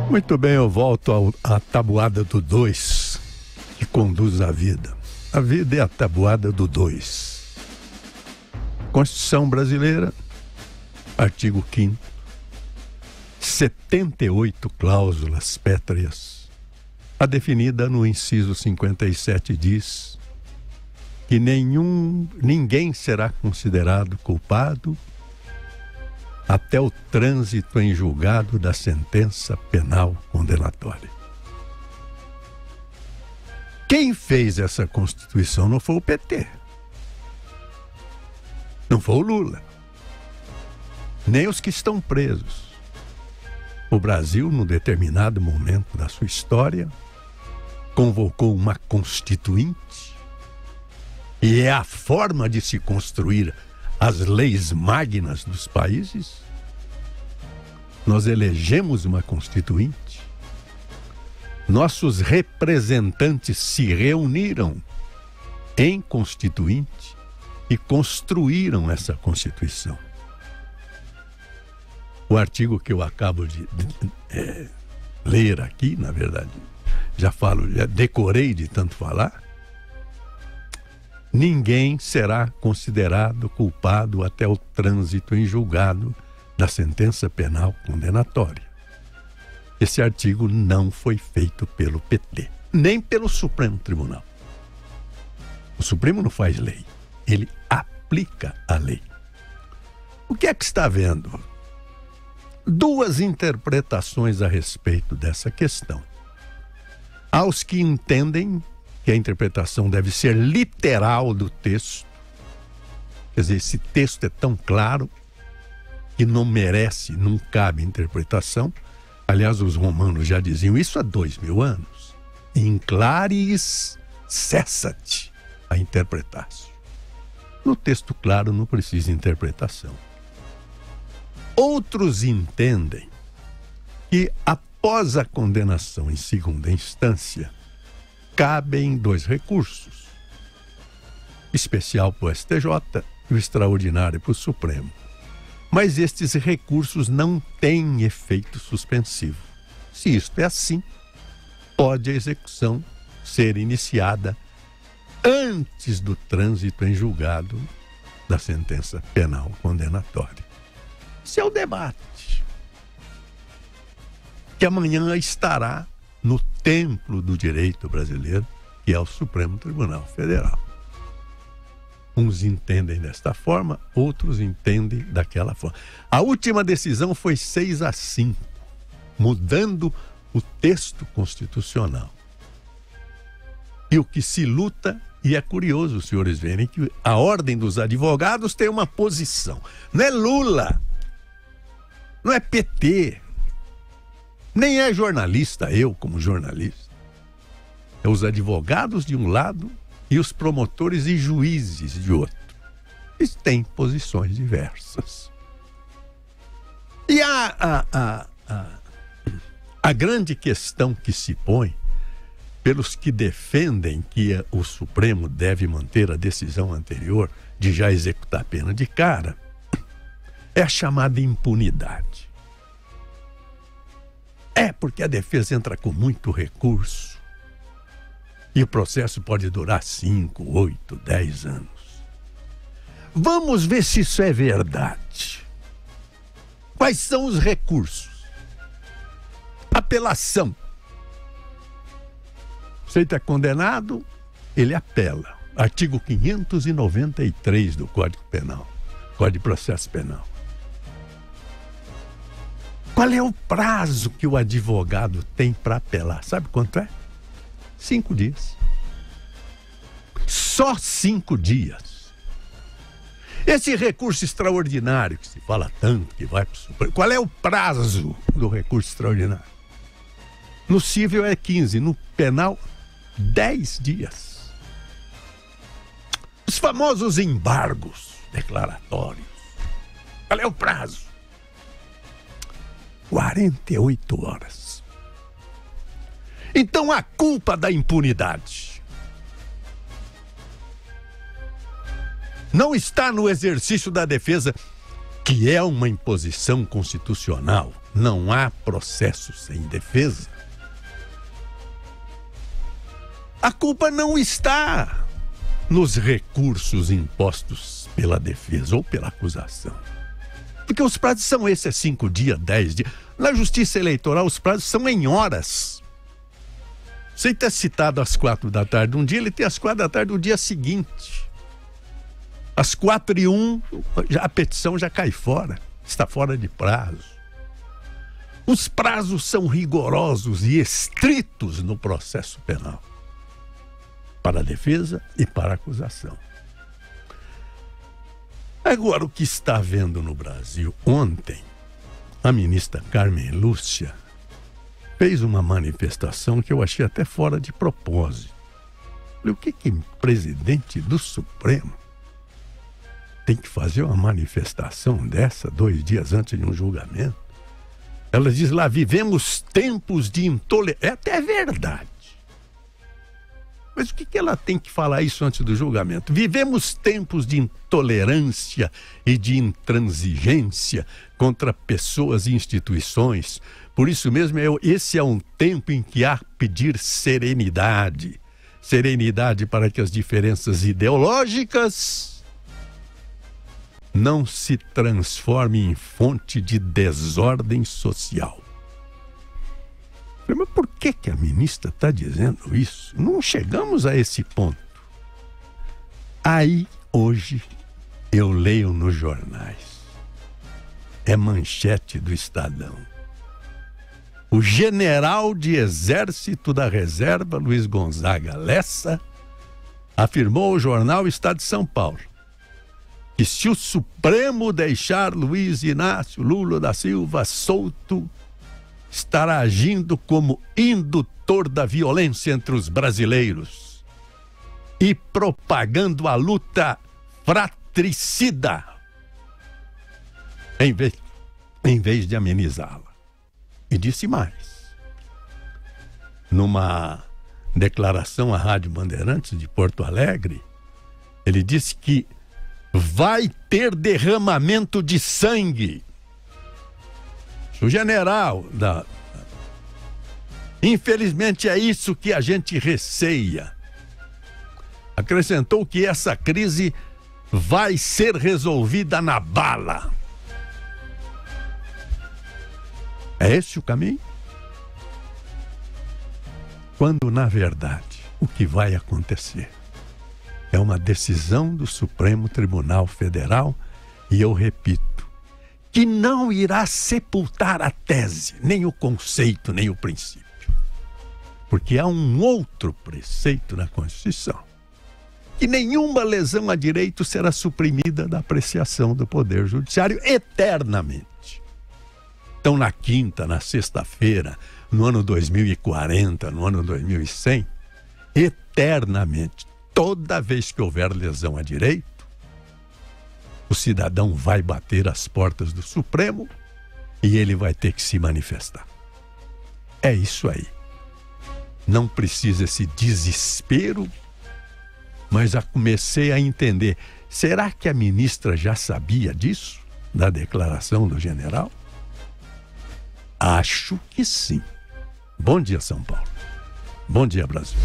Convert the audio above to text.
Muito bem, eu volto à tabuada do 2, que conduz à vida. A vida é a tabuada do 2. Constituição brasileira, artigo 5º, 78 cláusulas pétreas. A definida no inciso 57 diz que ninguém será considerado culpado até o trânsito em julgado da sentença penal condenatória. Quem fez essa Constituição não foi o PT, não foi o Lula, nem os que estão presos. O Brasil, num determinado momento da sua história, convocou uma Constituinte, e é a forma de se construir as leis magnas dos países. Nós elegemos uma Constituinte, nossos representantes se reuniram em Constituinte e construíram essa Constituição. O artigo que eu acabo de ler aqui, na verdade, já decorei de tanto falar. Ninguém será considerado culpado até o trânsito em julgado da sentença penal condenatória. Esse artigo não foi feito pelo PT, nem pelo Supremo Tribunal. O Supremo não faz lei, ele aplica a lei. O que é que está havendo? Duas interpretações a respeito dessa questão. Há os que entendem que a interpretação deve ser literal do texto. Quer dizer, esse texto é tão claro que não merece, não cabe interpretação. Aliás, os romanos já diziam isso há 2000 anos. In claris cessat a interpretatio. No texto claro não precisa interpretação. Outros entendem que após a condenação em segunda instância, cabem 2 recursos, especial para o STJ e o extraordinário para o Supremo. Mas estes recursos não têm efeito suspensivo. Se isto é assim, pode a execução ser iniciada antes do trânsito em julgado da sentença penal condenatória. Esse é o debate que amanhã estará no templo do direito brasileiro, que é o Supremo Tribunal Federal. Uns entendem desta forma, outros entendem daquela forma. A última decisão foi 6-5, mudando o texto constitucional. E o que se luta, e é curioso os senhores verem que a Ordem dos Advogados tem uma posição. Não é Lula, não é PT, nem é jornalista, eu como jornalista. É os advogados de um lado e os promotores e juízes de outro. Eles têm posições diversas. E a grande questão que se põe pelos que defendem que o Supremo deve manter a decisão anterior de já executar a pena de cara é a chamada impunidade. É porque a defesa entra com muito recurso e o processo pode durar 5, 8, 10 anos. Vamos ver se isso é verdade. Quais são os recursos? Apelação. Você está condenado, ele apela. Artigo 593 do Código Penal, Código de Processo Penal. Qual é o prazo que o advogado tem para apelar? Sabe quanto é? 5 dias. Só 5 dias. Esse recurso extraordinário que se fala tanto que vai para o Supremo, qual é o prazo do recurso extraordinário? No civil é 15, no penal 10 dias. Os famosos embargos declaratórios. Qual é o prazo? 48 horas. Então a culpa da impunidade não está no exercício da defesa que é uma imposição constitucional, não há processo sem defesa, a culpa não está nos recursos impostos pela defesa ou pela acusação. Porque os prazos são esses, 5 dias, 10 dias. Na justiça eleitoral, os prazos são em horas. Você está citado às 4 da tarde um dia, ele tem às 4 da tarde do dia seguinte. Às 4h01, a petição já cai fora, está fora de prazo. Os prazos são rigorosos e estritos no processo penal, para a defesa e para a acusação. Agora, o que está havendo no Brasil? Ontem, a ministra Carmen Lúcia fez uma manifestação que eu achei até fora de propósito. Falei, o que presidente do Supremo tem que fazer uma manifestação dessa 2 dias antes de um julgamento? Ela diz lá, vivemos tempos de intolerância. É até verdade. Mas o que ela tem que falar isso antes do julgamento? Vivemos tempos de intolerância e de intransigência contra pessoas e instituições. Por isso mesmo, esse é um tempo em que há que pedir serenidade. Serenidade para que as diferenças ideológicas não se transformem em fonte de desordem social. Mas por que a ministra está dizendo isso? Não chegamos a esse ponto. Aí, hoje, eu leio nos jornais. É manchete do Estadão. O general de Exército da Reserva, Luiz Gonzaga Lessa, afirmou ao jornal Estado de São Paulo que se o Supremo deixar Luiz Inácio Lula da Silva solto, estará agindo como indutor da violência entre os brasileiros e propagando a luta fratricida em vez de amenizá-la. E disse mais. Numa declaração à Rádio Bandeirantes de Porto Alegre, ele disse que vai ter derramamento de sangue. O general Infelizmente é isso que a gente receia. Acrescentou que essa crise vai ser resolvida na bala. É esse o caminho? Quando, na verdade, o que vai acontecer é uma decisão do Supremo Tribunal Federal, e eu repito, que não irá sepultar a tese, nem o conceito, nem o princípio. Porque há um outro preceito na Constituição, que nenhuma lesão a direito será suprimida da apreciação do Poder Judiciário eternamente. Então, na quinta, na sexta-feira, no ano 2040, no ano 2100, eternamente, toda vez que houver lesão a direito, o cidadão vai bater às portas do Supremo e ele vai ter que se manifestar. É isso aí. Não precisa esse desespero, mas já comecei a entender. Será que a ministra já sabia disso, da declaração do general? Acho que sim. Bom dia, São Paulo. Bom dia, Brasil.